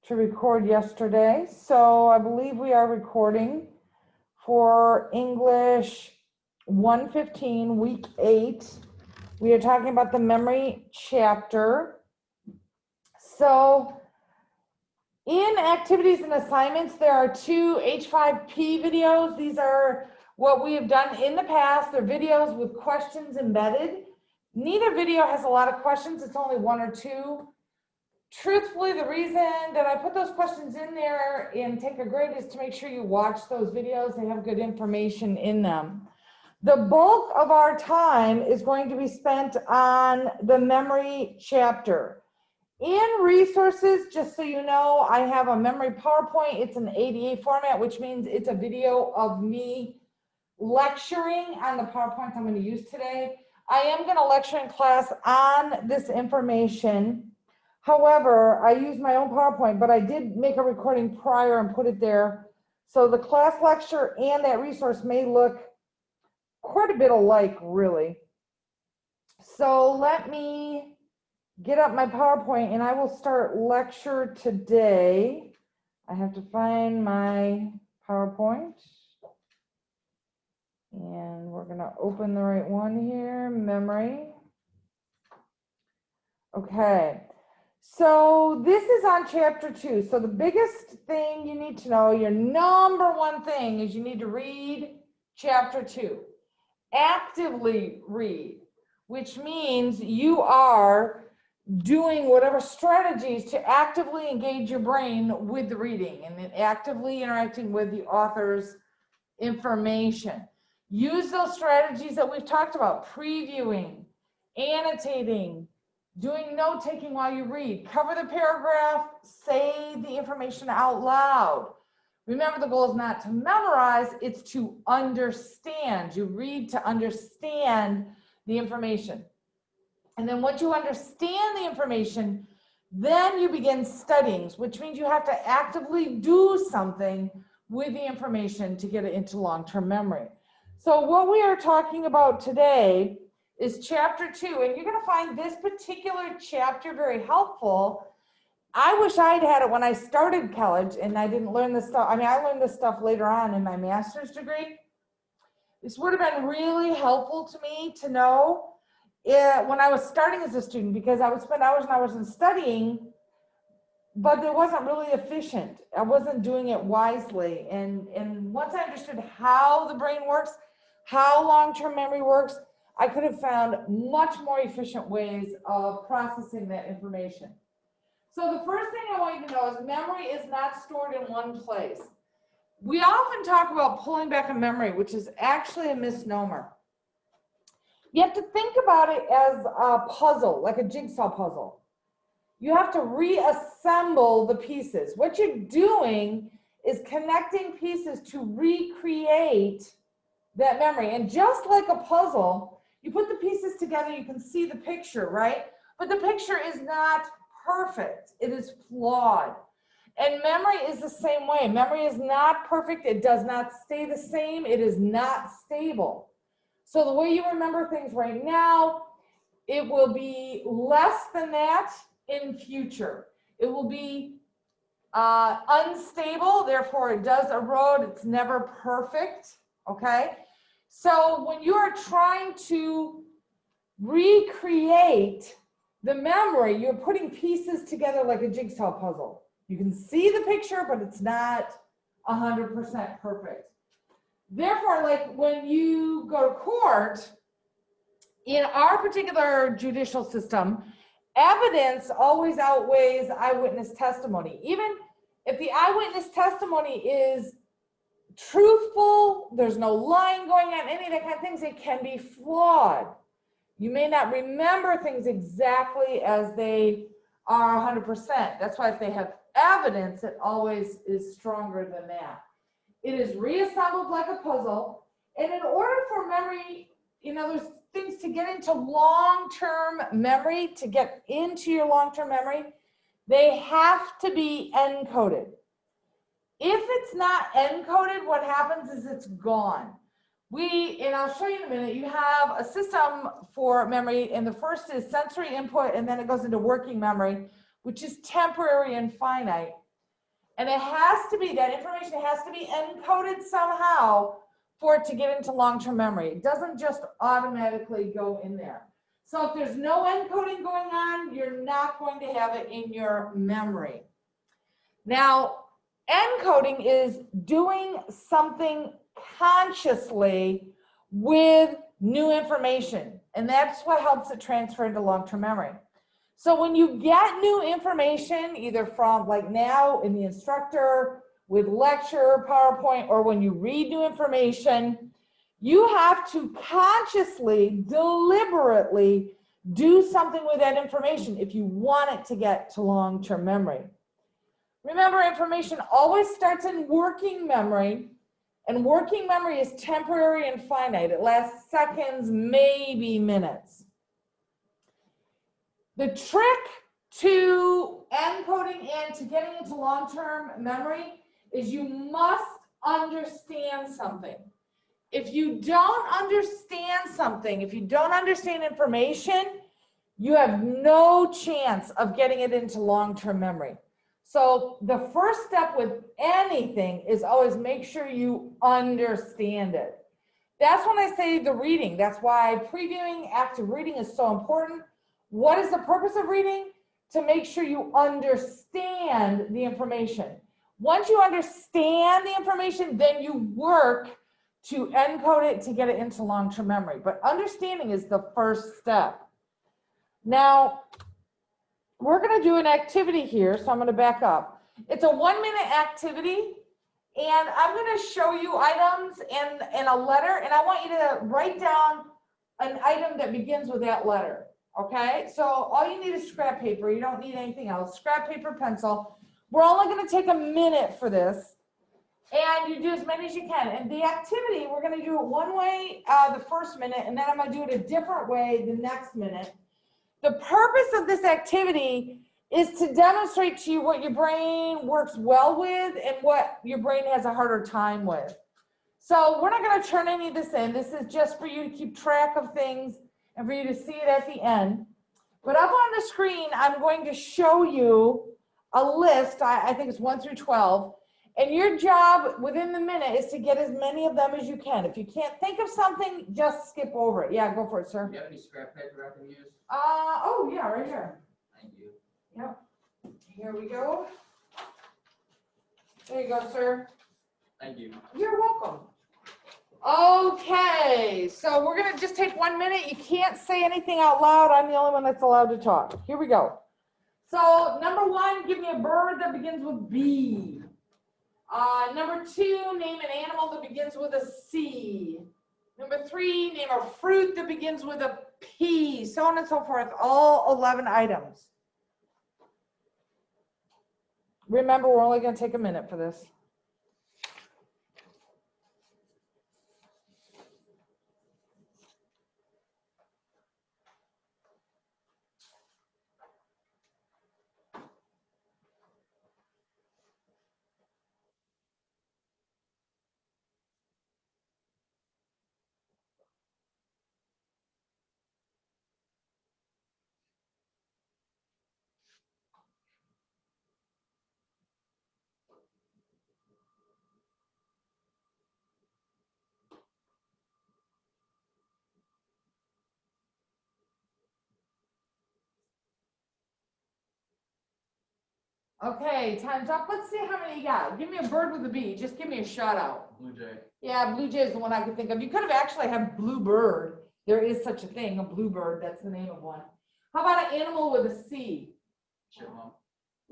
to record yesterday. So I believe we are recording for English 115, week 8. We are talking about the memory chapter. So in activities and assignments, there are 2 H5P videos. These are what we have done in the past. They're videos with questions embedded. Neither video has a lot of questions. It's only 1 or 2. Truthfully, the reason that I put those questions in there and take a grade is to make sure you watch those videos. They have good information in them. The bulk of our time is going to be spent on the memory chapter. In resources, just so you know, I have a memory PowerPoint. It's an ADA format, which means it's a video of me lecturing on the PowerPoint I'm going to use today. I am going to lecture in class on this information. However, I use my own PowerPoint, but I did make a recording prior and put it there. So the class lecture and that resource may look quite a bit alike, really. So let me get up my PowerPoint and I will start lecture today. I have to find my PowerPoint. And we're going to open the right one here, memory. Okay. So this is on chapter 2. So the biggest thing you need to know, your number one thing, is you need to read chapter 2. Actively read, which means you are doing whatever strategies to actively engage your brain with the reading and actively interacting with the author's information. Use those strategies that we've talked about: previewing, annotating, doing note-taking while you read, cover the paragraph, say the information out loud. Remember, the goal is not to memorize, it's to understand. You read to understand the information. And then once you understand the information, then you begin studying, which means you have to actively do something with the information to get it into long-term memory. So what we are talking about today is chapter 2, and you're going to find this particular chapter very helpful. I wish I'd had it when I started college and I didn't learn this stuff. I mean, I learned this stuff later on in my master's degree. This would have been really helpful to me to know when I was starting as a student, because I would spend hours and hours in studying, but it wasn't really efficient. I wasn't doing it wisely. And once I understood how the brain works, how long-term memory works, I could have found much more efficient ways of processing that information. So the first thing I want you to know is memory is not stored in one place. We often talk about pulling back a memory, which is actually a misnomer. You have to think about it as a puzzle, like a jigsaw puzzle. You have to reassemble the pieces. What you're doing is connecting pieces to recreate that memory. And just like a puzzle, you put the pieces together, you can see the picture, right? But the picture is not perfect. It is flawed. And memory is the same way. Memory is not perfect. It does not stay the same. It is not stable. So the way you remember things right now, it will be less than that in future. It will be unstable, therefore it does erode. It's never perfect, okay? So when you are trying to recreate the memory, you're putting pieces together like a jigsaw puzzle. You can see the picture, but it's not 100% perfect. Therefore, like when you go to court, in our particular judicial system, evidence always outweighs eyewitness testimony. Even if the eyewitness testimony is truthful, there's no lying going on, any of that kind of things, it can be flawed. You may not remember things exactly as they are 100%. That's why if they have evidence, it always is stronger than that. It is reassembled like a puzzle. And in order for memory, there's things to get into long-term memory, to get into your long-term memory, they have to be encoded. If it's not encoded, what happens is it's gone. And I'll show you in a minute, you have a system for memory, and the first is sensory input, and then it goes into working memory, which is temporary and finite. And it has to be, that information has to be encoded somehow for it to get into long-term memory. It doesn't just automatically go in there. So if there's no encoding going on, you're not going to have it in your memory. Now, encoding is doing something consciously with new information, and that's what helps it transfer into long-term memory. So when you get new information, either from like now in the instructor, with lecture, PowerPoint, or when you read new information, you have to consciously, deliberately do something with that information if you want it to get to long-term memory. Remember, information always starts in working memory, and working memory is temporary and finite. It lasts seconds, maybe minutes. The trick to encoding and to getting into long-term memory is you must understand something. If you don't understand something, if you don't understand information, you have no chance of getting it into long-term memory. So the first step with anything is always make sure you understand it. That's when I say the reading. That's why previewing active reading is so important. What is the purpose of reading? To make sure you understand the information. Once you understand the information, then you work to encode it to get it into long-term memory. But understanding is the first step. Now, we're going to do an activity here, so I'm going to back up. It's a 1-minute activity, and I'm going to show you items and a letter, and I want you to write down an item that begins with that letter, okay? So all you need is scrap paper. You don't need anything else. Scrap paper, pencil. We're only going to take a minute for this, and you do as many as you can. And the activity, we're going to do it one way the first minute, and then I'm going to do it a different way the next minute. The purpose of this activity is to demonstrate to you what your brain works well with and what your brain has a harder time with. So we're not going to turn any of this in. This is just for you to keep track of things and for you to see it at the end. But up on the screen, I'm going to show you a list. I think it's 1 through 12. And your job within the minute is to get as many of them as you can. If you can't think of something, just skip over it. Yeah, go for it, sir. Do you have any scrap paper I can use? Oh, yeah, right here. Thank you. Yep. Here we go. There you go, sir. Thank you. You're welcome. Okay, so we're going to just take 1 minute. You can't say anything out loud. I'm the only one that's allowed to talk. Here we go. So, number 1, give me a bird that begins with B. Number 2, name an animal that begins with a C. Number 3, name a fruit that begins with a P, so on and so forth, all 11 items. Remember, we're only going to take a minute for this. Okay, time's up. Let's see how many you got. Give me a bird with a B. Just give me a shout out. Blue jay. Yeah, blue jay is the one I could think of. You could have actually had blue bird. There is such a thing, a blue bird. That's the name of one. How about an animal with a C? Chipmunk.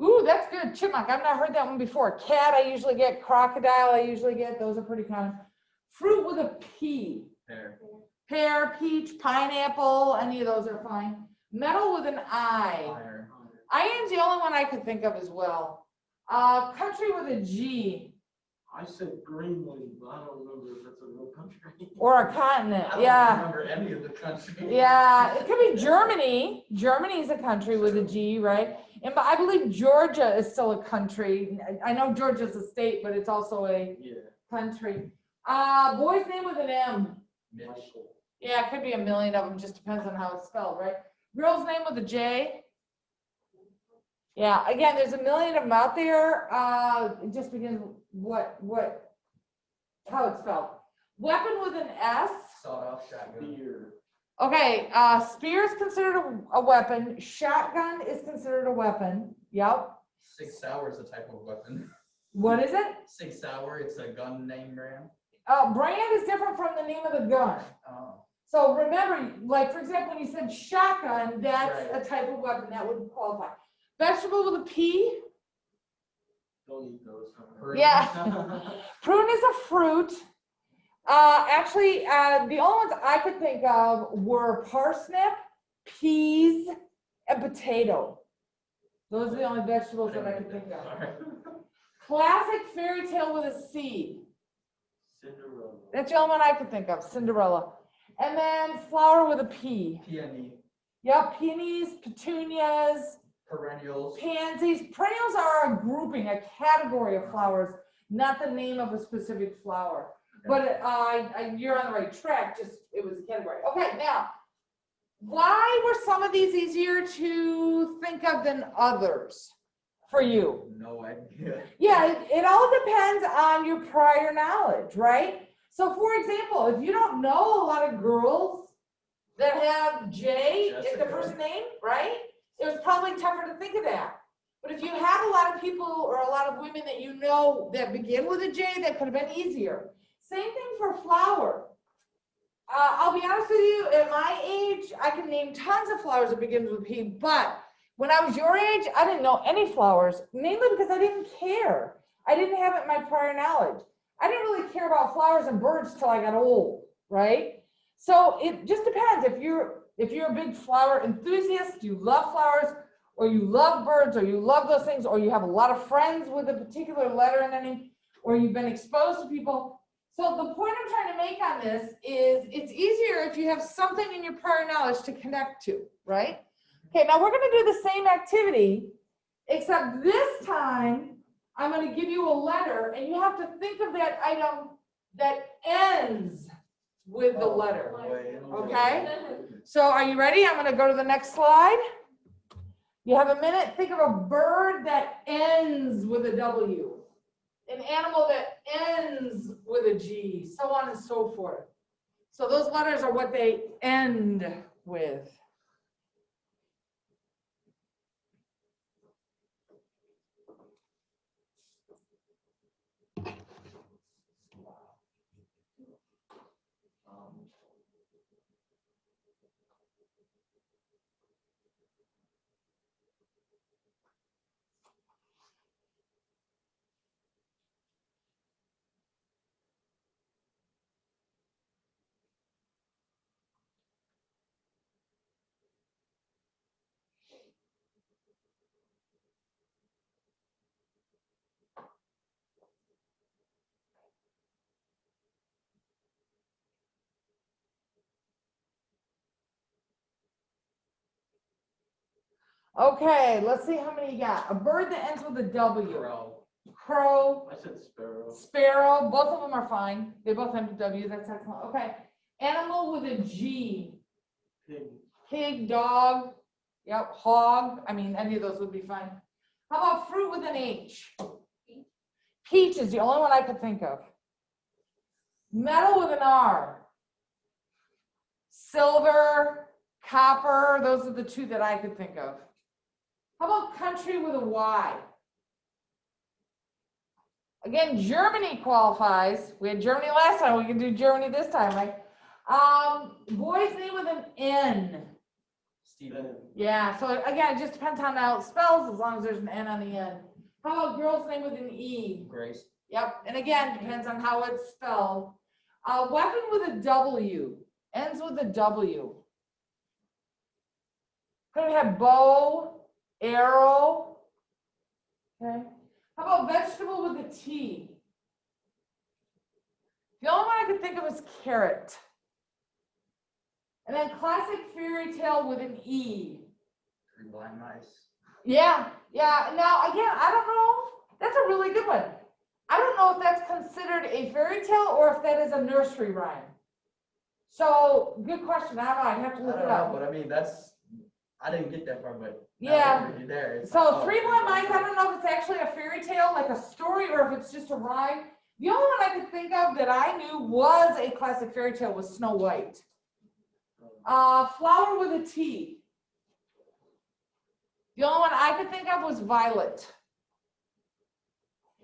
Ooh, that's good. Chipmunk. I've not heard that one before. Cat, I usually get. Crocodile, I usually get. Those are pretty common. Fruit with a P. Pear. Pear, peach, pineapple. Any of those are fine. Metal with an I. Fire. Iron's the only one I could think of as well. Country with a G. I said Greenland, but I don't remember if that's a real country. Or a continent. I don't Yeah. remember any of the countries. Yeah. It could be Germany. Germany is a country with a G, right? And I believe Georgia is still a country. I know Georgia's a state, but it's also a country. Boy's name with an M. Mitch. Yeah, it could be a million of them. Just depends on how it's spelled, right? Girl's name with a J. Yeah, again, there's a million of them out there. It just begins how it's spelled. Weapon with an S. Sawed-off shotgun. Beer. Okay, spear is considered a weapon. Shotgun is considered a weapon. Yep. Sig Sauer is a type of weapon. What is it? Sig Sauer, it's a gun name brand. Brand is different from the name of the gun. Oh. So remember, like for example, when you said shotgun, that's Right. a type of weapon that would qualify. Vegetable with a P. Don't eat those. Yeah. Prune is a fruit. Actually, the only ones I could think of were parsnip, peas, and potato. Those are the only vegetables that I could think of. Alright. Classic fairy tale with a C. Cinderella. That's the only one I could think of, Cinderella. And then flower with a P. Peony. Yep, peonies, petunias, Perennials. pansies. Perennials are a grouping, a category of flowers, not the name of a specific flower. But you're on the right track, just it was a category. Okay, now, why were some of these easier to think of than others for you? No idea. Yeah, it all depends on your prior knowledge, right? So for example, if you don't know a lot of girls that have J in the Jessica. first name, right? It was probably tougher to think of that. But if you had a lot of people or a lot of women that you know that begin with a J, that could have been easier. Same thing for flower. I'll be honest with you, at my age, I can name tons of flowers that begins with P, but when I was your age, I didn't know any flowers, mainly because I didn't care. I didn't have it in my prior knowledge. I didn't really care about flowers and birds till I got old, right? So it just depends. If you're a big flower enthusiast, you love flowers, or you love birds, or you love those things, or you have a lot of friends with a particular letter in their name, or you've been exposed to people. So the point I'm trying to make on this is it's easier if you have something in your prior knowledge to connect to, right? Okay, now we're going to do the same activity, except this time I'm going to give you a letter, and you have to think of that item that ends with the letter. Okay? So are you ready? I'm going to go to the next slide. You have a minute. Think of a bird that ends with a W, an animal that ends with a G, so on and so forth. So those letters are what they end with. Okay, let's see how many you got. A bird that ends with a W. Crow. Crow. I said sparrow. Sparrow. Both of them are fine. They both end with W. That's excellent. Okay. Animal with a G. Pig. Pig, dog. Yep. Hog. I mean, any of those would be fine. How about fruit with an H? Peach is the only one I could think of. Metal with an R. Silver, copper. Those are the two that I could think of. How about country with a Y? Again, Germany qualifies. We had Germany last time. We can do Germany this time, right? Boy's name with an N. Steven. Yeah, so again, it just depends on how it spells, as long as there's an N on the end. How about girl's name with an E? Grace. Yep, and again, depends on how it's spelled. Weapon with a W. Ends with a W. Could we have bow, arrow? Okay. How about vegetable with a T? The only one I could think of is carrot. And then classic fairy tale with an E. Three blind mice. Yeah. Now, again, I don't know. That's a really good one. I don't know if that's considered a fairy tale or if that is a nursery rhyme. So, good question. I don't know. I'd have to I look don't it know, up. but I mean, I didn't get that far, but now Yeah. that you're there. It's So like, oh, Three Blind Mice, I okay. don't know if it's actually a fairy tale, like a story, or if it's just a rhyme. The only one I could think of that I knew was a classic fairy tale was Snow White. Flower with a T. The only one I could think of was Violet.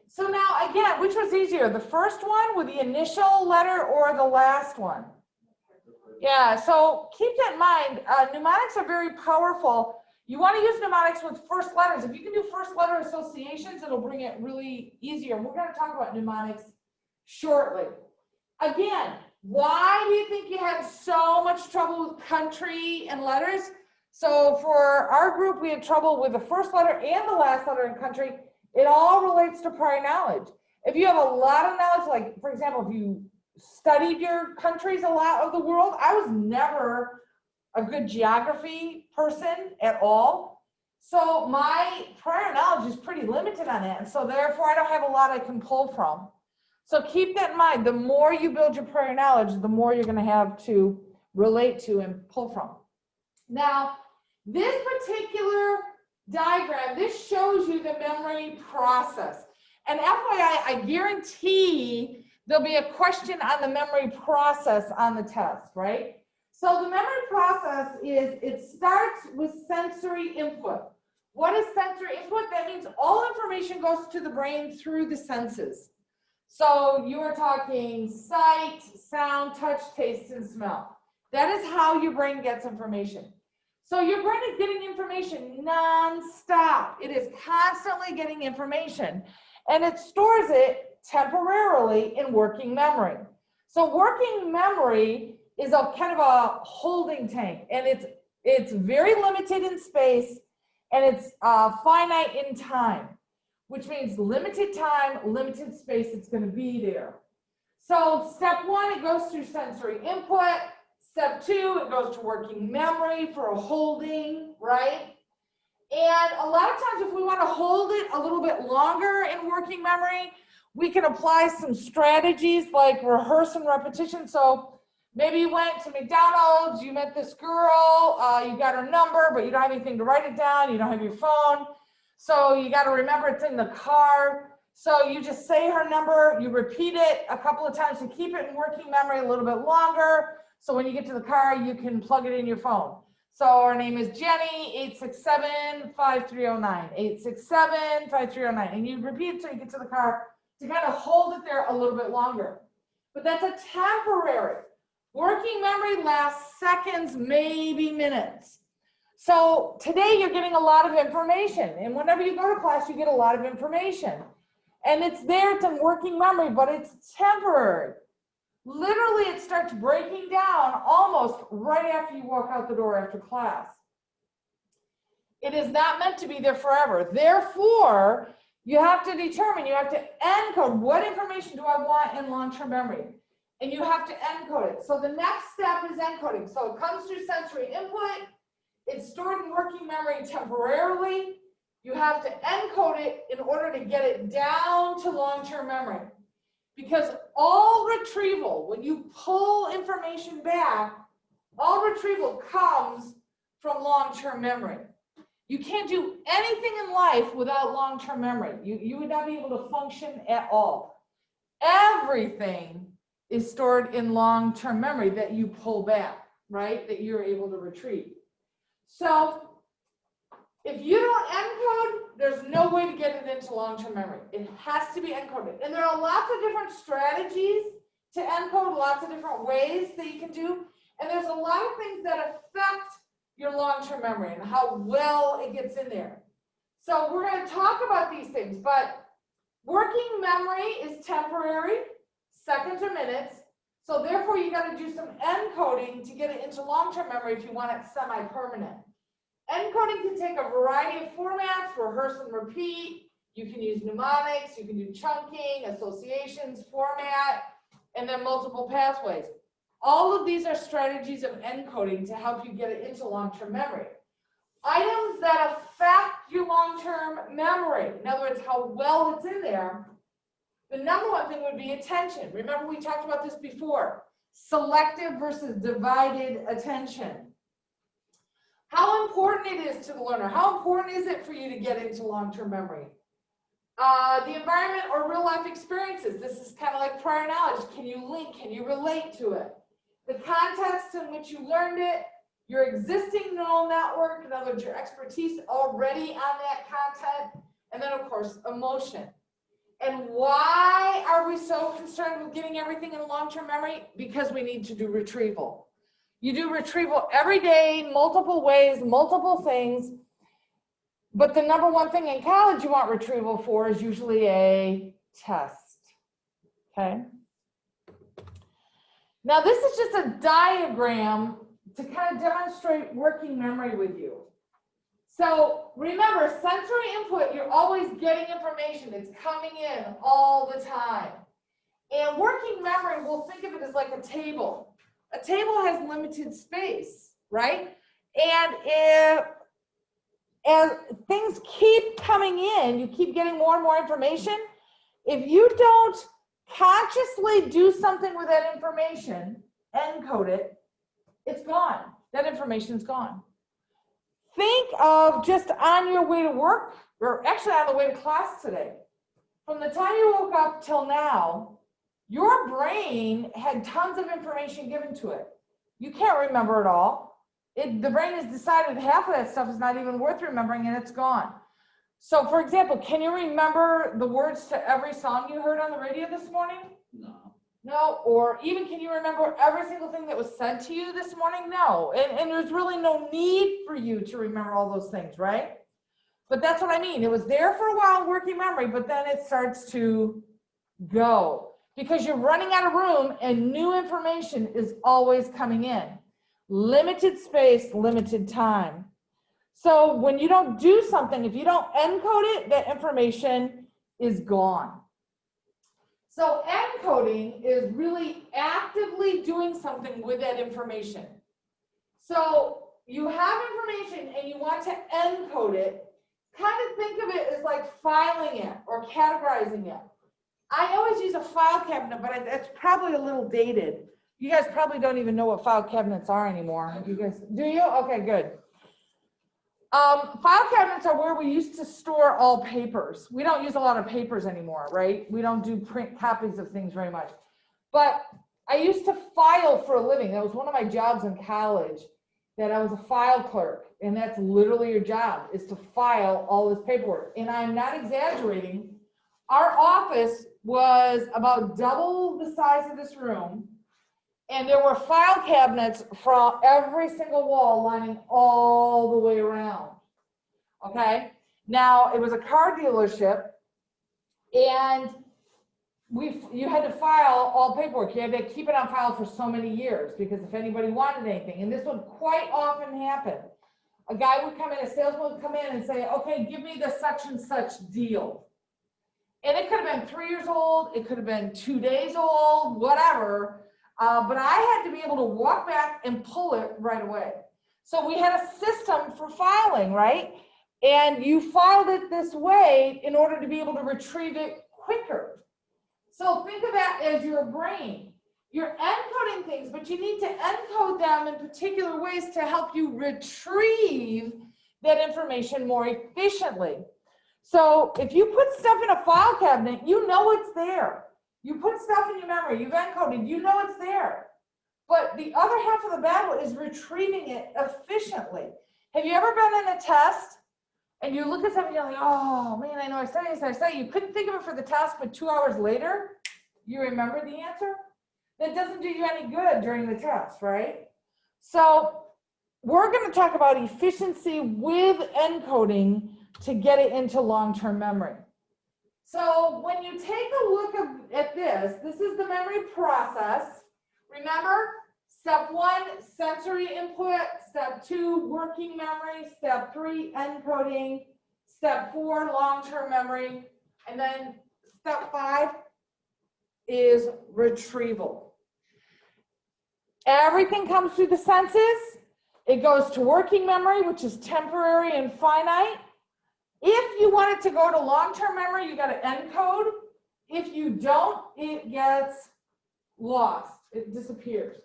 So now again, which was easier, the first one with the initial letter or the last one? Yeah, so keep that in mind. Mnemonics are very powerful. You want to use mnemonics with first letters. If you can do first letter associations, it'll bring it really easier. We're going to talk about mnemonics shortly. Again, why do you think you had so much trouble with country and letters? So for our group, we had trouble with the first letter and the last letter in country. It all relates to prior knowledge. If you have a lot of knowledge, like for example, if you studied your countries a lot of the world, I was never a good geography person at all. So my prior knowledge is pretty limited on that. And so therefore I don't have a lot I can pull from. So keep that in mind. The more you build your prior knowledge, the more you're going to have to relate to and pull from. Now, this particular diagram, this shows you the memory process. And FYI, I guarantee there'll be a question on the memory process on the test, right? So the memory process is, it starts with sensory input. What is sensory input? That means all information goes to the brain through the senses. So you are talking sight, sound, touch, taste, and smell. That is how your brain gets information. So your brain is getting information nonstop. It is constantly getting information, and it stores it temporarily in working memory. So working memory is a kind of a holding tank, and it's very limited in space, and it's finite in time, which means limited time, limited space, it's going to be there. So step one, it goes through sensory input. Step two, it goes to working memory for a holding, right? And a lot of times if we want to hold it a little bit longer in working memory, we can apply some strategies like rehearse and repetition. So maybe you went to McDonald's, you met this girl, you got her number, but you don't have anything to write it down, you don't have your phone. So you got to remember it's in the car. So you just say her number, you repeat it a couple of times to keep it in working memory a little bit longer. So when you get to the car, you can plug it in your phone. So her name is Jenny, 867-5309, 867-5309. And you repeat it till you get to the car to kind of hold it there a little bit longer. But that's a temporary. Working memory lasts seconds, maybe minutes. So today you're getting a lot of information. And whenever you go to class, you get a lot of information. And it's there, it's in working memory, but it's temporary. Literally, it starts breaking down almost right after you walk out the door after class. It is not meant to be there forever. Therefore, you have to determine, you have to encode what information do I want in long-term memory. And you have to encode it. So the next step is encoding. So it comes through sensory input. It's stored in working memory temporarily. You have to encode it in order to get it down to long-term memory. Because all retrieval, when you pull information back, all retrieval comes from long-term memory. You can't do anything in life without long-term memory. You would not be able to function at all. Everything is stored in long-term memory that you pull back, right? That you're able to retrieve. So if you don't encode, there's no way to get it into long-term memory. It has to be encoded. And there are lots of different strategies to encode, lots of different ways that you can do. And there's a lot of things that affect your long-term memory and how well it gets in there. So we're going to talk about these things, but working memory is temporary, seconds or minutes. So therefore, you got to do some encoding to get it into long-term memory if you want it semi-permanent. Encoding can take a variety of formats, rehearse and repeat. You can use mnemonics, you can do chunking, associations, format, and then multiple pathways. All of these are strategies of encoding to help you get it into long-term memory. Items that affect your long-term memory, in other words, how well it's in there, the number one thing would be attention. Remember, we talked about this before. Selective versus divided attention. How important it is to the learner. How important is it for you to get into long-term memory? The environment or real life experiences. This is kind of like prior knowledge. Can you link? Can you relate to it? The context in which you learned it, your existing neural network, in other words, your expertise already on that content, and then of course, emotion. And why are we so concerned with getting everything in long-term memory? Because we need to do retrieval. You do retrieval every day, multiple ways, multiple things. But the number one thing in college you want retrieval for is usually a test, okay? Now this is just a diagram to kind of demonstrate working memory with you. So remember, sensory input, you're always getting information. It's coming in all the time. And working memory, we'll think of it as like a table. A table has limited space, right? And as things keep coming in, you keep getting more and more information. If you don't consciously do something with that information, encode it, it's gone. That information's gone. Think of just on your way to work, or actually on the way to class today. From the time you woke up till now, your brain had tons of information given to it. You can't remember it all. The brain has decided half of that stuff is not even worth remembering and it's gone. So for example, can you remember the words to every song you heard on the radio this morning? No. No, or even can you remember every single thing that was said to you this morning? No, and there's really no need for you to remember all those things, right? But that's what I mean. It was there for a while in working memory, but then it starts to go because you're running out of room and new information is always coming in. Limited space, limited time. So when you don't do something, if you don't encode it, that information is gone. So encoding is really actively doing something with that information. So you have information and you want to encode it, kind of think of it as like filing it or categorizing it. I always use a file cabinet, but it's probably a little dated. You guys probably don't even know what file cabinets are anymore. You guys, do you? Okay, good. File cabinets are where we used to store all papers. We don't use a lot of papers anymore, right? We don't do print copies of things very much. But I used to file for a living. That was one of my jobs in college, that I was a file clerk. And that's literally your job, is to file all this paperwork. And I'm not exaggerating. Our office was about double the size of this room. And there were file cabinets from every single wall lining all the way around, okay? Now, it was a car dealership, and you had to file all paperwork. You had to keep it on file for so many years, because if anybody wanted anything, and this would quite often happen. A guy would come in, a salesman would come in and say, okay, give me the such and such deal. And it could have been 3 years old, it could have been 2 days old, whatever. But I had to be able to walk back and pull it right away. So we had a system for filing, right? And you filed it this way in order to be able to retrieve it quicker. So think of that as your brain. You're encoding things, but you need to encode them in particular ways to help you retrieve that information more efficiently. So if you put stuff in a file cabinet, you know it's there. You put stuff in your memory, you've encoded, you know it's there. But the other half of the battle is retrieving it efficiently. Have you ever been in a test and you look at something and you're like, oh man, I know I studied this, I studied. You couldn't think of it for the test, but 2 hours later, you remember the answer? That doesn't do you any good during the test, right? So we're going to talk about efficiency with encoding to get it into long-term memory. So when you take a look at this is the memory process. Remember, step 1, sensory input. Step 2, working memory. Step 3, encoding. Step 4, long-term memory. And then step 5 is retrieval. Everything comes through the senses. It goes to working memory, which is temporary and finite. If you want it to go to long-term memory, you got to encode. If you don't, it gets lost. It disappears.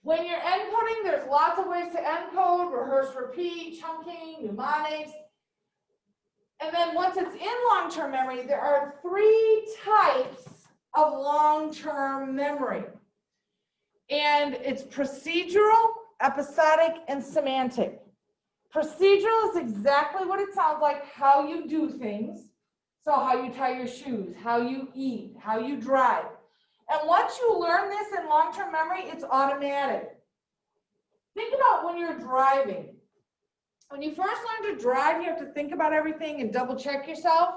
When you're encoding, there's lots of ways to encode: rehearse, repeat, chunking, mnemonics. And then once it's in long-term memory, there are 3 types of long-term memory. And it's procedural, episodic, and semantic. Procedural is exactly what it sounds like, how you do things. So how you tie your shoes, how you eat, how you drive. And once you learn this in long-term memory, it's automatic. Think about when you're driving. When you first learn to drive, you have to think about everything and double check yourself.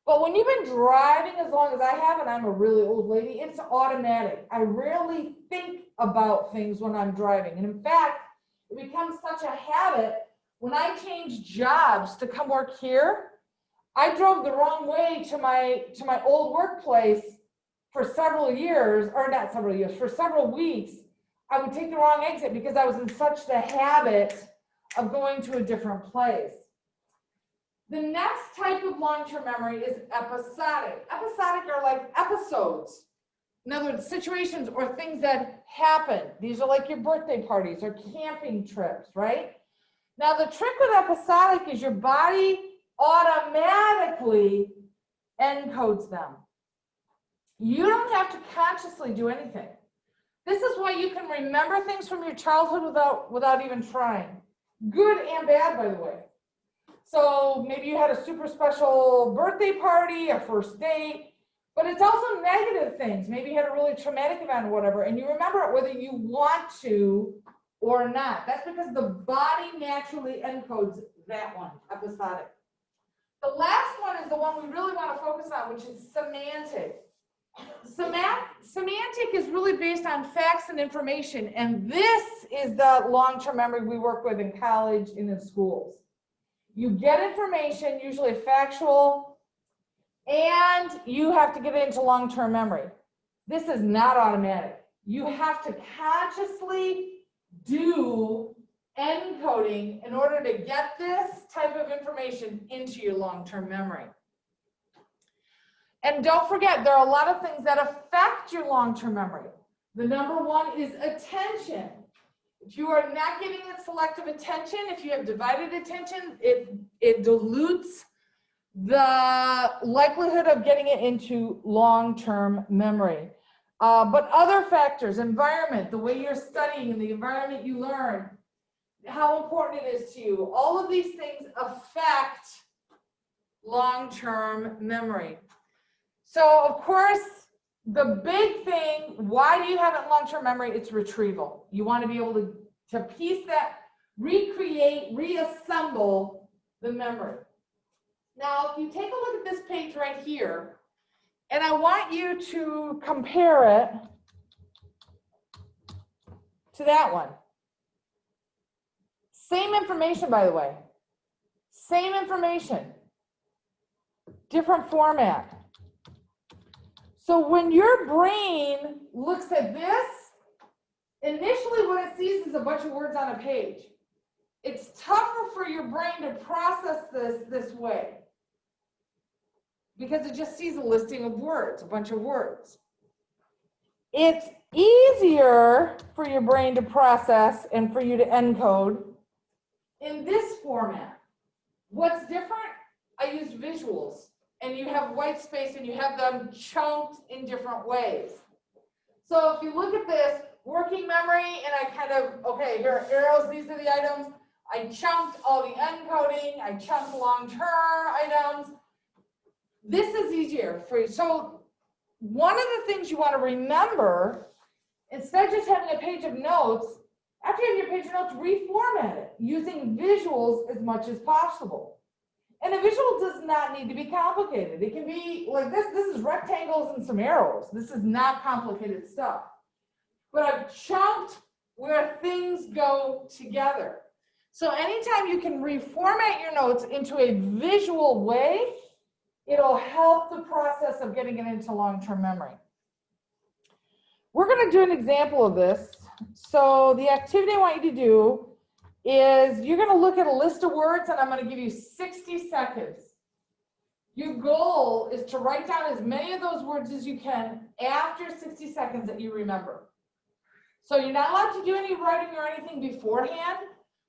But when you've been driving as long as I have, and I'm a really old lady, it's automatic. I rarely think about things when I'm driving. And in fact, it becomes such a habit. When I changed jobs to come work here, I drove the wrong way to my old workplace for several years, or not several years, for several weeks. I would take the wrong exit because I was in such the habit of going to a different place. The next type of long-term memory is episodic. Episodic are like episodes. In other words, situations or things that happen. These are like your birthday parties or camping trips, right? Now, the trick with episodic is your body automatically encodes them. You don't have to consciously do anything. This is why you can remember things from your childhood without even trying. Good and bad, by the way. So maybe you had a super special birthday party, a first date, but it's also negative things. Maybe you had a really traumatic event or whatever, and you remember it whether you want to or not. That's because the body naturally encodes that one, episodic. The last one is the one we really want to focus on, which is semantic. Semantic is really based on facts and information, and this is the long-term memory we work with in college and in schools. You get information, usually factual, and you have to get it into long-term memory. This is not automatic. You have to consciously do encoding in order to get this type of information into your long-term memory. And don't forget, there are a lot of things that affect your long-term memory. The number one is attention. If you are not giving it selective attention, if you have divided attention, it dilutes the likelihood of getting it into long-term memory. But other factors, environment, the way you're studying and the environment you learn, how important it is to you, all of these things affect long-term memory. So, of course, the big thing, why do you have it in long-term memory? It's retrieval. You want to be able to piece that, recreate, reassemble the memory. Now, if you take a look at this page right here, and I want you to compare it to that one. Same information, by the way. Same information. Different format. So when your brain looks at this, initially what it sees is a bunch of words on a page. It's tougher for your brain to process this way because it just sees a listing of words, a bunch of words. It's easier for your brain to process and for you to encode in this format. What's different? I use visuals. And you have white space and you have them chunked in different ways. So if you look at this, working memory, and I kind of, okay, here are arrows, these are the items. I chunked all the encoding, I chunked long-term items. This is easier for you. So one of the things you want to remember, instead of just having a page of notes, after you have your page of notes, reformat it using visuals as much as possible. And a visual does not need to be complicated. It can be like this. This is rectangles and some arrows. This is not complicated stuff. But I've chunked where things go together. So anytime you can reformat your notes into a visual way, it'll help the process of getting it into long-term memory. We're going to do an example of this. So the activity I want you to do is you're going to look at a list of words, and I'm going to give you 60 seconds. Your goal is to write down as many of those words as you can after 60 seconds that you remember. So you're not allowed to do any writing or anything beforehand,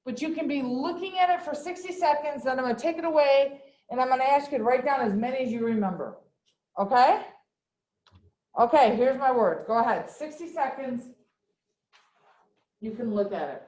but you can be looking at it for 60 seconds, then I'm gonna take it away, and I'm gonna ask you to write down as many as you remember, okay? Okay, here's my words, go ahead, 60 seconds. You can look at it.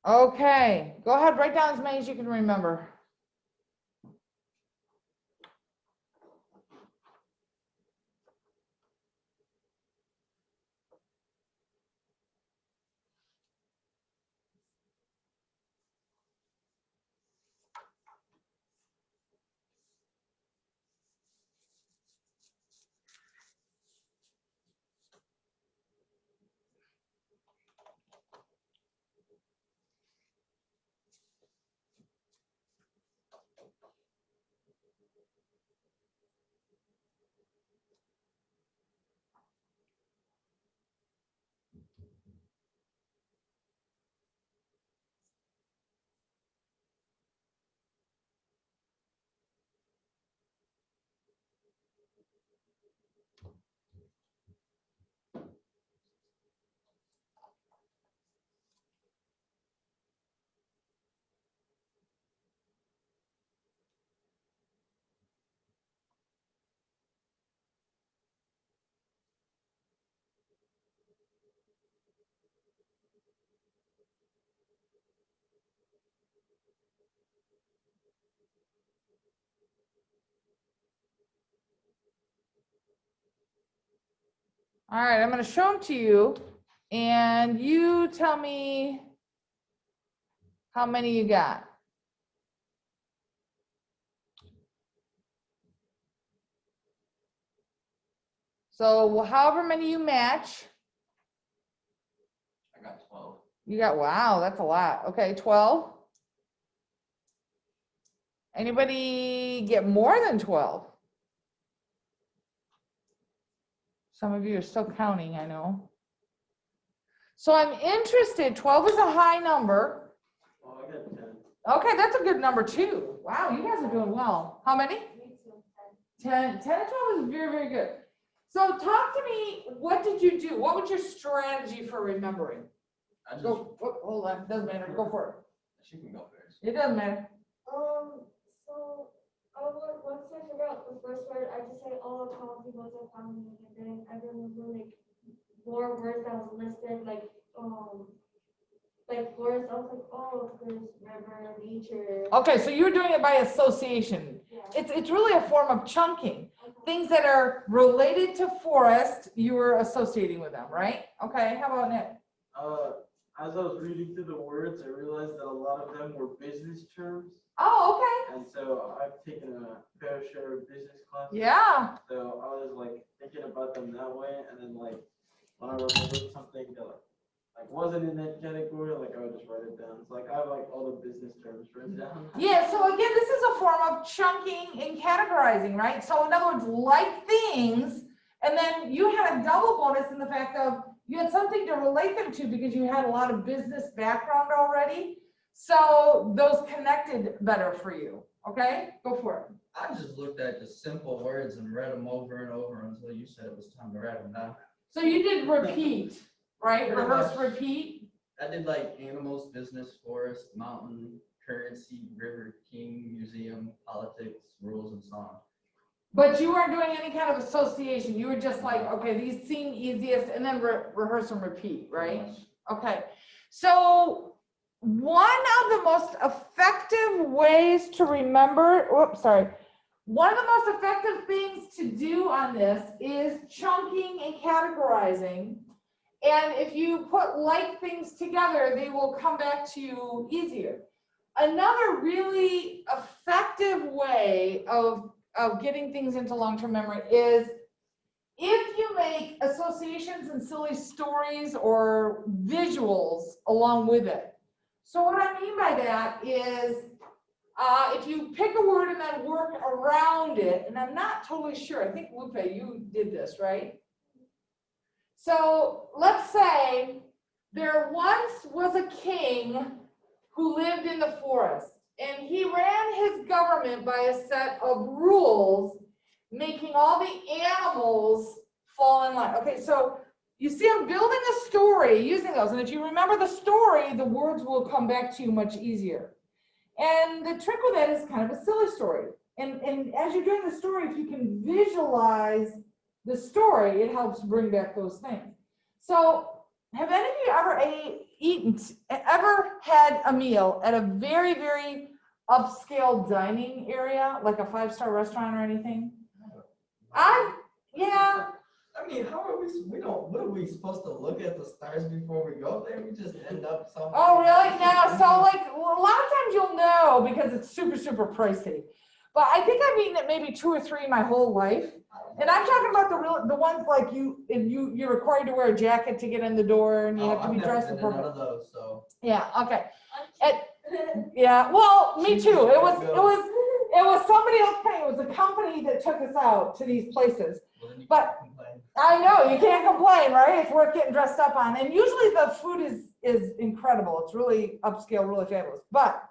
Okay, go ahead, write down as many as you can remember. All right, I'm gonna show them to you, and you tell me how many you got. So however many you match, I got 12. you got, wow, that's a lot. Okay, 12. Anybody get more than 12? Some of you are still counting, I know. So I'm interested, 12 is a high number. Oh, I got 10. Okay, that's a good number too. Wow, you guys are doing well. How many? 10 and 12 is very, very good. So talk to me, what did you do? What was your strategy for remembering? I just, Go, oh, hold on, doesn't matter, go for she can go first. it. It doesn't matter. So once I figure out the first word, I just say, oh, coffee was a family, and then I remember like more words that was listed, like words. I was like, oh, there's river, nature. Okay, so you're doing it by association. Yeah. It's really a form of chunking. Okay. Things that are related to forest, you were associating with them, right? Okay, how about Nick? As I was reading through the words, I realized that a lot of them were business terms. Oh, okay. And so I've taken a fair share of business classes. Yeah. So I was like thinking about them that way, and then like when I remembered something that like wasn't in that category, like I would just write it down. It's like I have like all the business terms written down. Yeah, so again, this is a form of chunking and categorizing, right? So in other words, like things, and then you had a double bonus in the fact of you had something to relate them to because you had a lot of business background already. So those connected better for you. Okay, go for it. I just looked at the simple words and read them over and over until you said it was time to write them down. So you did repeat, right? Pretty Reverse much. repeat. I did like animals, business, forest, mountain, currency, river, king, museum, politics, rules, and song. But you weren't doing any kind of association. You were just like, okay, these seem easiest, and then rehearse and repeat, right? Okay. So one of the most effective ways to remember, one of the most effective things to do on this is chunking and categorizing. And if you put like things together, they will come back to you easier. Another really effective way of getting things into long-term memory is if you make associations and silly stories or visuals along with it. So what I mean by that is if you pick a word and then work around it, and I'm not totally sure, I think Lupe, you did this, right? So let's say there once was a king who lived in the forest, and he ran his government by a set of rules, making all the animals fall in line. Okay, so you see I'm building a story using those, and if you remember the story, the words will come back to you much easier. And the trick with that is kind of a silly story. And as you're doing the story, if you can visualize the story, it helps bring back those things. So have any of you ever had a meal at a very, very upscale dining area, like a 5-star restaurant or anything? Yeah. I mean, how are what are we supposed to look at the stars before we go there? We just end up somewhere. Oh, really? No, so like, well, a lot of times you'll know because it's super, super pricey. But I think I've eaten at maybe 2 or 3 my whole life. And I'm talking about the ones like you're required to wear a jacket to get in the door and you have to be dressed appropriately. None of those, so. Yeah, okay. Yeah, well, me too. It was somebody else paying. It was a company that took us out to these places. Well, then you But can't complain. I know, you can't complain, right? It's worth getting dressed up on. And usually the food is incredible. It's really upscale, really fabulous. But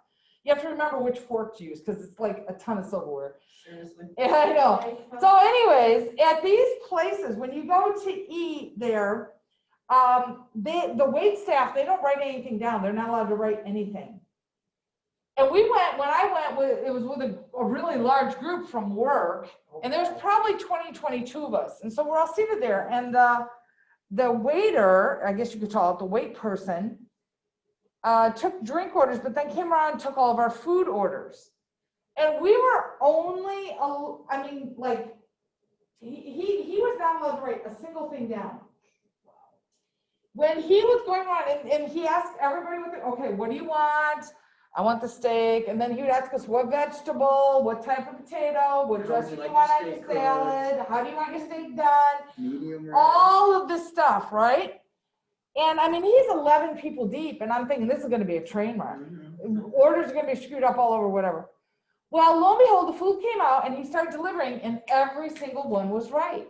you have to remember which fork to use because it's like a ton of silverware. Seriously? Yeah, I know. So anyways, at these places, when you go to eat there, the wait staff, they don't write anything down. They're not allowed to write anything. And when I went, it was with a really large group from work, and there's probably 20, 22 of us. And so we're all seated there, and the waiter, I guess you could call it the wait person, took drink orders, but then came around and took all of our food orders. And we were only, he was not allowed to write a single thing down. When he was going around and he asked everybody, okay, what do you want? I want the steak. And then he would ask us what vegetable, what type of potato, what dressing you want on your salad, how do you want your steak done? Medium rare. All of this stuff, right? And I mean, he's 11 people deep, and I'm thinking this is going to be a train wreck. Orders are going to be screwed up all over, whatever. Well, lo and behold, the food came out, and he started delivering, and every single one was right.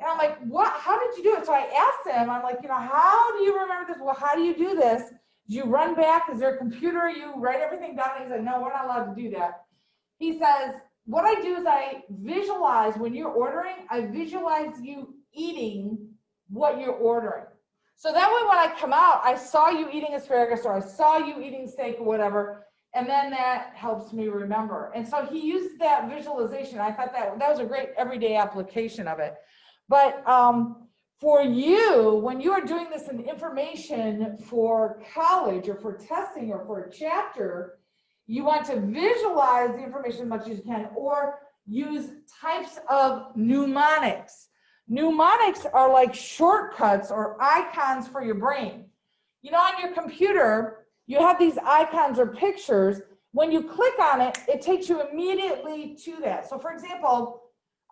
And I'm like, what? How did you do it? So I asked him, I'm like, how do you remember this? Well, how do you do this? Do you run back? Is there a computer? You write everything down? And he's like, no, we're not allowed to do that. He says, what I do is I visualize, when you're ordering, I visualize you eating what you're ordering. So that way when I come out, I saw you eating asparagus or I saw you eating steak or whatever, and then that helps me remember. And so he used that visualization. I thought that was a great everyday application of it. But for you, when you are doing this in information for college or for testing or for a chapter, you want to visualize the information as much as you can or use types of mnemonics. Mnemonics are like shortcuts or icons for your brain. On your computer, you have these icons or pictures. When you click on it, it takes you immediately to that. So for example,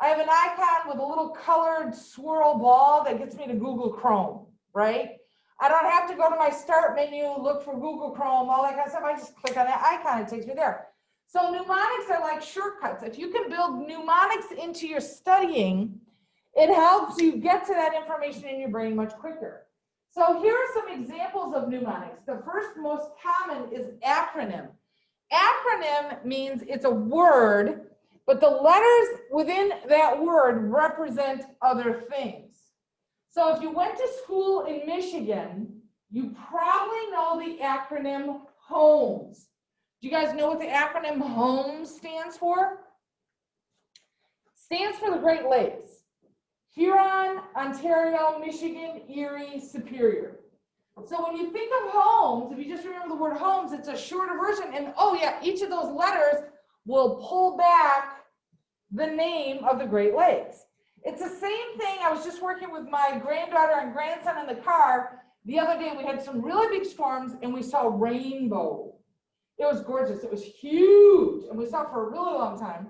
I have an icon with a little colored swirl ball that gets me to Google Chrome, right? I don't have to go to my start menu, look for Google Chrome, all that kind of stuff. I just click on that icon, it takes me there. So mnemonics are like shortcuts. If you can build mnemonics into your studying, it helps you get to that information in your brain much quicker. So here are some examples of mnemonics. The first most common is acronym. Acronym means it's a word, but the letters within that word represent other things. So if you went to school in Michigan, you probably know the acronym HOMES. Do you guys know what the acronym HOMES stands for? stands for the Great Lakes. Huron, Ontario, Michigan, Erie, Superior. So when you think of homes, if you just remember the word homes, it's a shorter version. And oh yeah, each of those letters will pull back the name of the Great Lakes. It's the same thing. I was just working with my granddaughter and grandson in the car. The other day we had some really big storms and we saw rainbow. It was gorgeous. It was huge. And we saw it for a really long time.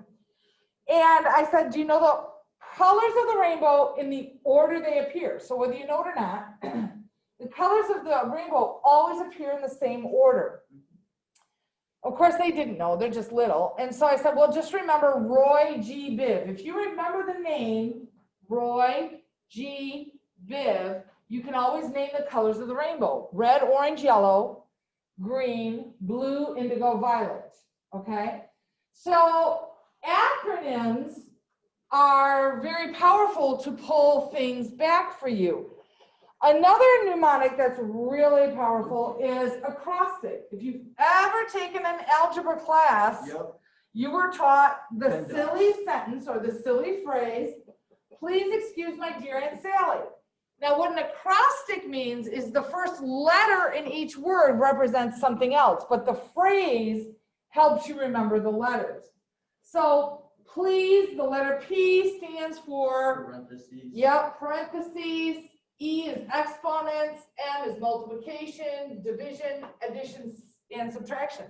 And I said, do you know the colors of the rainbow in the order they appear? So whether you know it or not, the colors of the rainbow always appear in the same order. Of course, they didn't know. They're just little. And so I said, well, just remember Roy G. Biv. If you remember the name Roy G. Biv, you can always name the colors of the rainbow. Red, orange, yellow, green, blue, indigo, violet. Okay? So acronyms are very powerful to pull things back for you. Another mnemonic that's really powerful is acrostic. If you've ever taken an algebra class, Yep. you were taught the Pin silly sentence or the silly phrase, please excuse my dear Aunt Sally. Now what an acrostic means is the first letter in each word represents something else, but the phrase helps you remember the letters. So please, the letter P stands for, Parentheses. yep, parentheses. E is exponents, M is multiplication, division, addition, and subtraction.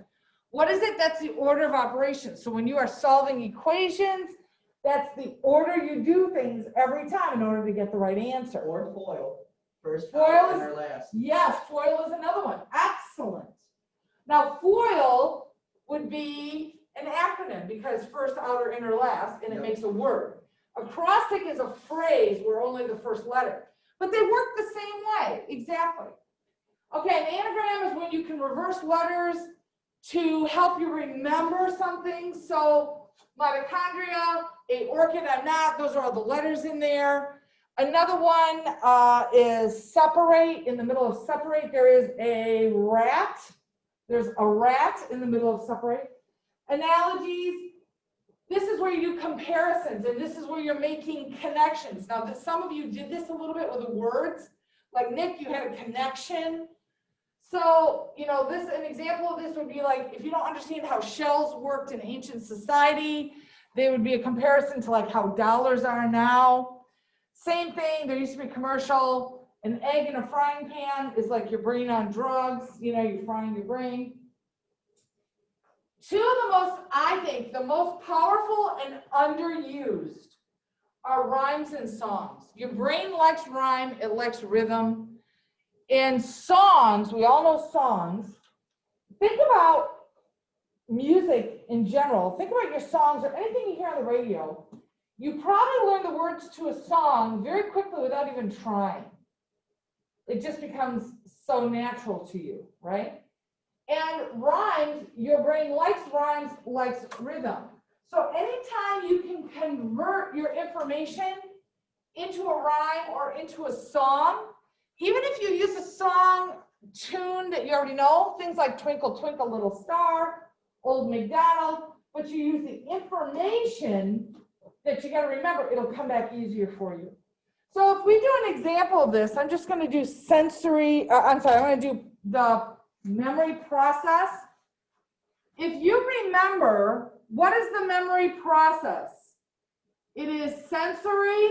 What is it? That's the order of operations. So when you are solving equations, that's the order you do things every time in order to get the right answer. Or FOIL. First, FOIL out, is- and last. Yes, FOIL is another one. Excellent. Now, FOIL would be an acronym because first, outer, inner, last, and it Yep. makes a word. Acrostic is a phrase where only the first letter. But they work the same way, exactly. Okay, an anagram is when you can reverse letters to help you remember something. So mitochondria, a orchid, I'm not, those are all the letters in there. Another one is separate. In the middle of separate, there is a rat. There's a rat in the middle of separate. Analogies. This is where you do comparisons, and this is where you're making connections. Now, some of you did this a little bit with the words. Like Nick, you had a connection. So, you know, an example of this would be like, if you don't understand how shells worked in ancient society, they would be a comparison to like how dollars are now. Same thing, there used to be a commercial, an egg in a frying pan is like your brain on drugs, you know, you're frying your brain. Two of the most, I think, the most powerful and underused are rhymes and songs. Your brain likes rhyme, it likes rhythm. In songs, we all know songs. Think about music in general. Think about your songs or anything you hear on the radio. You probably learn the words to a song very quickly without even trying. It just becomes so natural to you, right? And rhymes, your brain likes rhymes, likes rhythm. So anytime you can convert your information into a rhyme or into a song, even if you use a song tune that you already know, things like Twinkle, Twinkle, Little Star, Old MacDonald, but you use the information that you got to remember, it'll come back easier for you. So if we do an example of this, I'm just going to do I'm going to do the memory process. If you remember, what is the memory process? It is sensory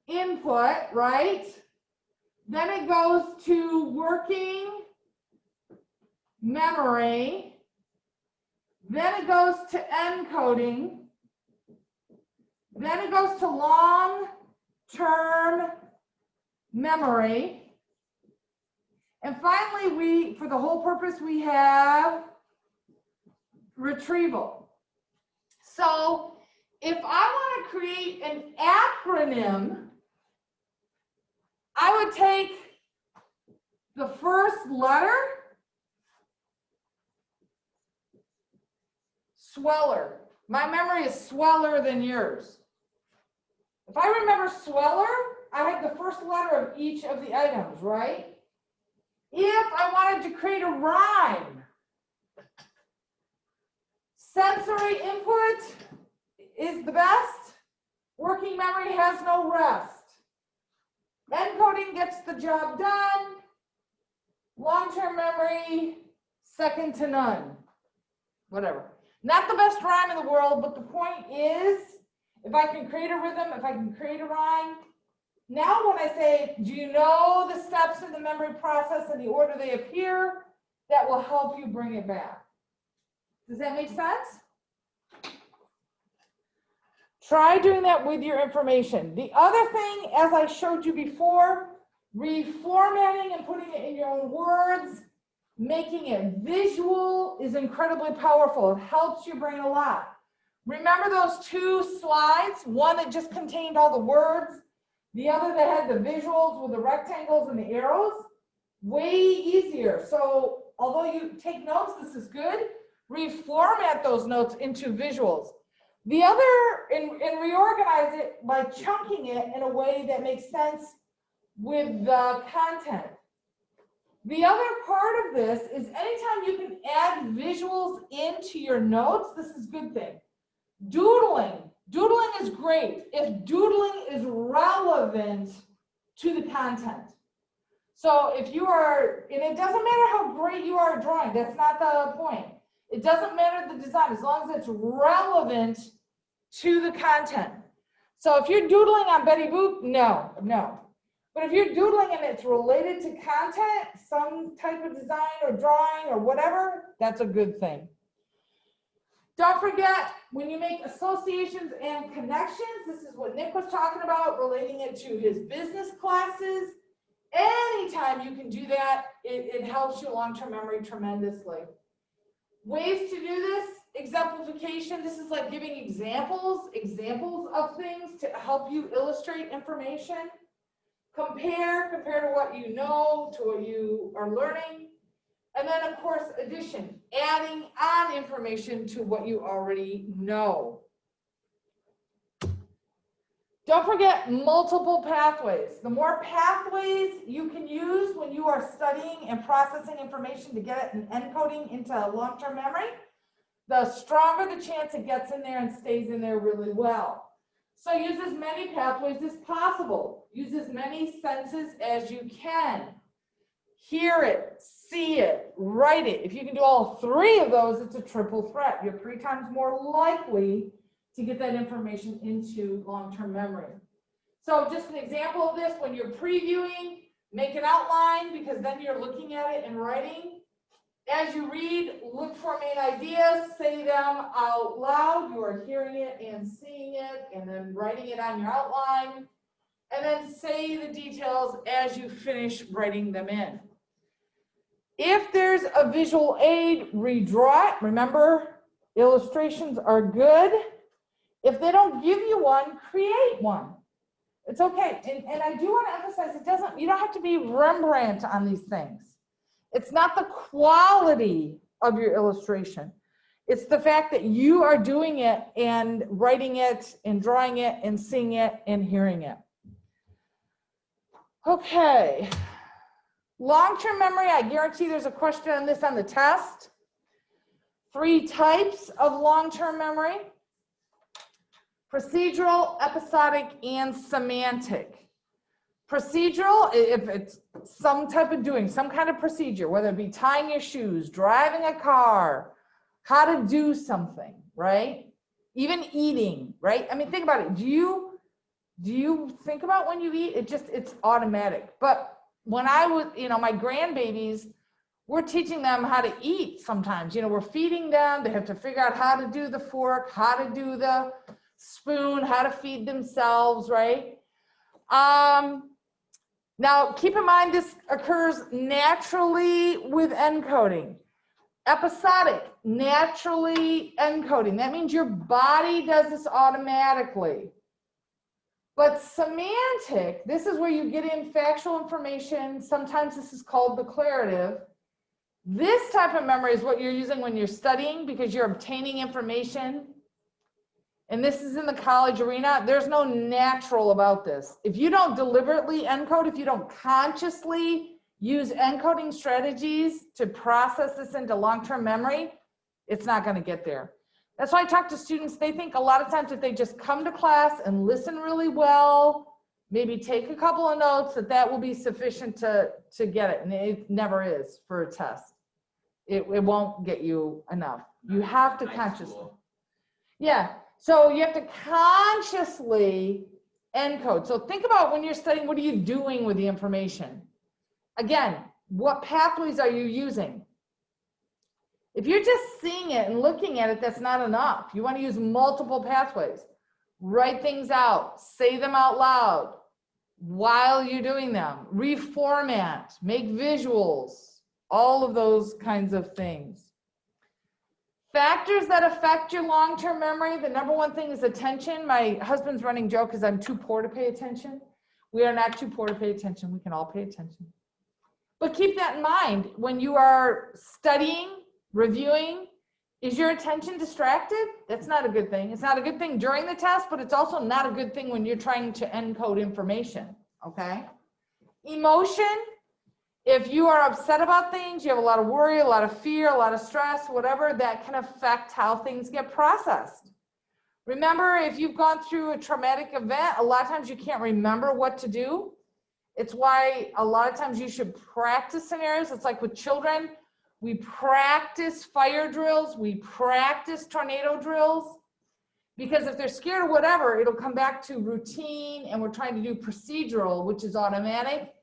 input, right? Then it goes to working memory. Then it goes to encoding. Then it goes to long-term memory. And finally, for the whole purpose, we have retrieval. So if I want to create an acronym, I would take the first letter, sweller. My memory is sweller than yours. If I remember sweller, I have the first letter of each of the items, right? If I wanted to create a rhyme, sensory input is the best. Working memory has no rest. Encoding gets the job done. Long-term memory, second to none. Whatever. Not the best rhyme in the world, but the point is, if I can create a rhythm, if I can create a rhyme, now when I say, do you know the steps in the memory process and the order they appear, that will help you bring it back. Does that make sense? Try doing that with your information. The other thing, as I showed you before, reformatting and putting it in your own words, making it visual is incredibly powerful. It helps your brain a lot. Remember those two slides? One that just contained all the words, the other that had the visuals with the rectangles and the arrows? Way easier. So although you take notes, this is good. Reformat those notes into visuals. The other, and reorganize it by chunking it in a way that makes sense with the content. The other part of this is anytime you can add visuals into your notes, this is a good thing. Doodling. Doodling is great if doodling is relevant to the content. So if you are, and it doesn't matter how great you are at drawing, that's not the point. It doesn't matter the design, as long as it's relevant to the content. So if you're doodling on Betty Boop, no. But if you're doodling and it's related to content, some type of design or drawing or whatever, that's a good thing. Don't forget, when you make associations and connections, this is what Nick was talking about, relating it to his business classes. Anytime you can do that, it helps your long-term memory tremendously. Ways to do this, exemplification. This is like giving examples of things to help you illustrate information. Compare to what you know, to what you are learning. And then, of course, addition, adding on information to what you already know. Don't forget multiple pathways. The more pathways you can use when you are studying and processing information to get it and encoding into long-term memory, the stronger the chance it gets in there and stays in there really well. So use as many pathways as possible. Use as many senses as you can. Hear it, see it, write it. If you can do all three of those, it's a triple threat. You're 3 times more likely to get that information into long-term memory. So just an example of this, when you're previewing, make an outline because then you're looking at it and writing. As you read, look for main ideas, say them out loud. You are hearing it and seeing it and then writing it on your outline. And then say the details as you finish writing them in. If there's a visual aid, redraw it. Remember, illustrations are good. If they don't give you one, create one. It's okay. And I do want to emphasize, you don't have to be Rembrandt on these things. It's not the quality of your illustration. It's the fact that you are doing it and writing it and drawing it and seeing it and hearing it. Okay. Long-term memory, I guarantee there's a question on this on the test. 3 types of long-term memory: procedural, episodic, and semantic. Procedural, if it's some type of doing, some kind of procedure, whether it be tying your shoes, driving a car, how to do something, right? Even eating, right? I mean, think about it. Do you think about when you eat? It's automatic. But when I was, my grandbabies, we're teaching them how to eat sometimes. We're feeding them. They have to figure out how to do the fork, how to do the spoon, how to feed themselves, right? Now, keep in mind, this occurs naturally with encoding. Episodic, naturally encoding. That means your body does this automatically. But semantic, this is where you get in factual information. Sometimes this is called declarative. This type of memory is what you're using when you're studying because you're obtaining information. And this is in the college arena. There's no natural about this. If you don't deliberately encode, if you don't consciously use encoding strategies to process this into long-term memory, it's not going to get there. That's why I talk to students, they think a lot of times if they just come to class and listen really well, maybe take a couple of notes, that will be sufficient to get it. And it never is for a test. It won't get you enough. You have to consciously. Yeah, so you have to consciously encode. So think about when you're studying, what are you doing with the information? Again, what pathways are you using? If you're just seeing it and looking at it, that's not enough. You want to use multiple pathways. Write things out, say them out loud while you're doing them. Reformat, make visuals, all of those kinds of things. Factors that affect your long-term memory, the number one thing is attention. My husband's running joke is I'm too poor to pay attention. We are not too poor to pay attention. We can all pay attention. But keep that in mind when you are studying, reviewing. Is your attention distracted? That's not a good thing. It's not a good thing during the test, but it's also not a good thing when you're trying to encode information, okay? Emotion, if you are upset about things, you have a lot of worry, a lot of fear, a lot of stress, whatever, that can affect how things get processed. Remember, if you've gone through a traumatic event, a lot of times you can't remember what to do. It's why a lot of times you should practice scenarios. It's like with children, we practice fire drills, we practice tornado drills, because if they're scared of whatever, it'll come back to routine, and we're trying to do procedural, which is automatic,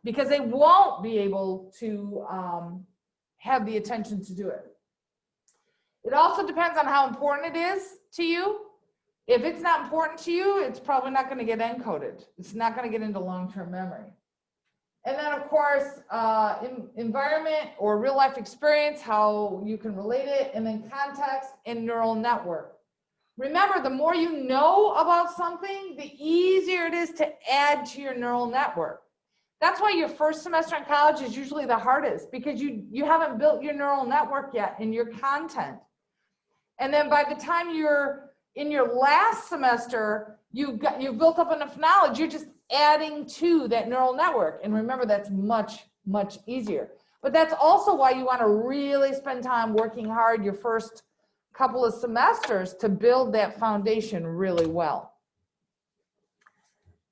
because they won't be able to have the attention to do it. It also depends on how important it is to you. If it's not important to you, it's probably not going to get encoded. It's not going to get into long-term memory. And then, of course, environment or real life experience, how you can relate it, and then context and neural network. Remember, the more you know about something, the easier it is to add to your neural network. That's why your first semester in college is usually the hardest, because you haven't built your neural network yet in your content. And then by the time you're in your last semester, you've built up enough knowledge, you're just adding to that neural network. And remember, that's much, much easier. But that's also why you want to really spend time working hard your first couple of semesters to build that foundation really well.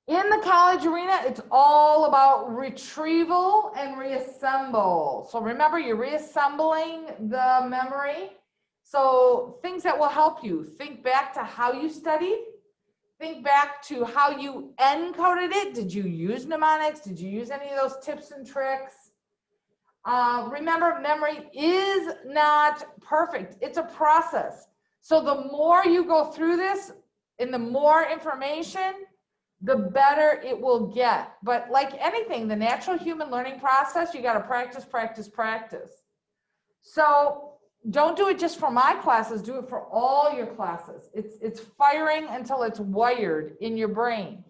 In the college arena, it's all about retrieval and reassemble. So remember, you're reassembling the memory. So things that will help you, think back to how you studied. Think back to how you encoded it. Did you use mnemonics? Did you use any of those tips and tricks? Remember, memory is not perfect. It's a process. So the more you go through this and the more information, the better it will get. But like anything, the natural human learning process, you got to practice, practice, practice. So don't do it just for my classes, do it for all your classes. It's firing until it's wired in your brain.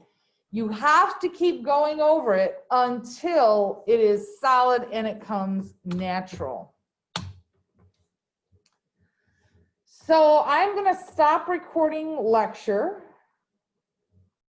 You have to keep going over it until it is solid and it comes natural. So I'm going to stop recording lecture.